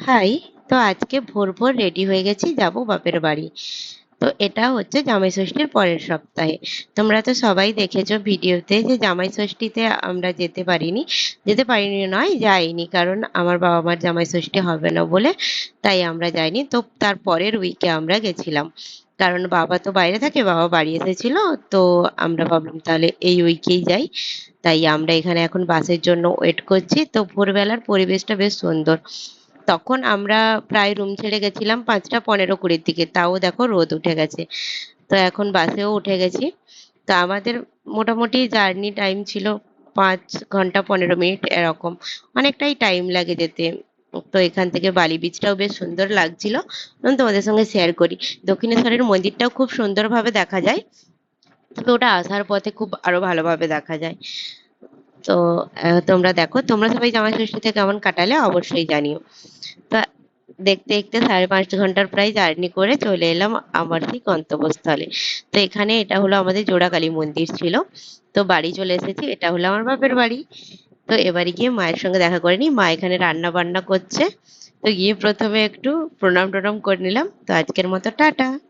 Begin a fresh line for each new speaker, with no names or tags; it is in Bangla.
হাই। তো আজকে ভোর ভোর রেডি হয়ে গেছি, যাব বাপের বাড়ি। তো এটা হচ্ছে জামাই ষষ্ঠীর পরের সপ্তাহে। তোমরা তো সবাই দেখেছো ভিডিওতে যে জামাই ষষ্ঠীতে আমরা যেতে পারিনি নয়, যাইনি, কারণ আমার বাবা মার জামাই ষষ্ঠী হবে না বলে। তাই আমরা যাইনি। তো তার পরের উইকে আমরা গেছিলাম, কারণ বাবা তো বাইরে থাকে, বাবা বাড়ি এসেছিল। তো আমরা ভাবলাম তাহলে এই উইকেই যাই। তাই আমরা এখানে এখন বাসের জন্য ওয়েট করছি। তো ভোরবেলার পরিবেশটা বেশ সুন্দর। তখন আমরা প্রায় রুম ছেড়ে গেছিলাম 5টা 15-20 দিকে, তাও দেখো রোদ উঠে গেছে। তো এখন বাসেও উঠে গেছি। তো আমাদের মোটামুটি জার্নি টাইম ছিল 5 ঘন্টা 15 মিনিট এরকম। অনেকটাই টাইম লাগে যেতে। তো এখান থেকে বালি বিচটাও বেশ সুন্দর লাগছিল। আমি তোমাদের সঙ্গে শেয়ার করি। দক্ষিণেশ্বরের মন্দিরটাও খুব সুন্দরভাবে দেখা যায়, তবে ওটা আসার পথে খুব আরো ভালোভাবে দেখা যায়। তো তোমরা দেখো, তোমরা সবাই জামাই ষষ্ঠীতে কেমন কাটালে অবশ্যই জানিও। তা দেখতে দেখতে 5.5 ঘন্টার প্রায় জার্নি করে চলে এলাম আমার সেই গন্তব্যস্থলে। তো এখানে এটা হলো আমাদের জোড়াকালী মন্দির ছিল। তো বাড়ি চলে এসেছি, এটা হলো আমার বাপের বাড়ি। তো এবারে গিয়ে মায়ের সঙ্গে দেখা করে নি, মা এখানে রান্না বান্না করছে। তো গিয়ে প্রথমে একটু প্রণাম টনাম করে নিলাম। তো আজকের মতো টাটা।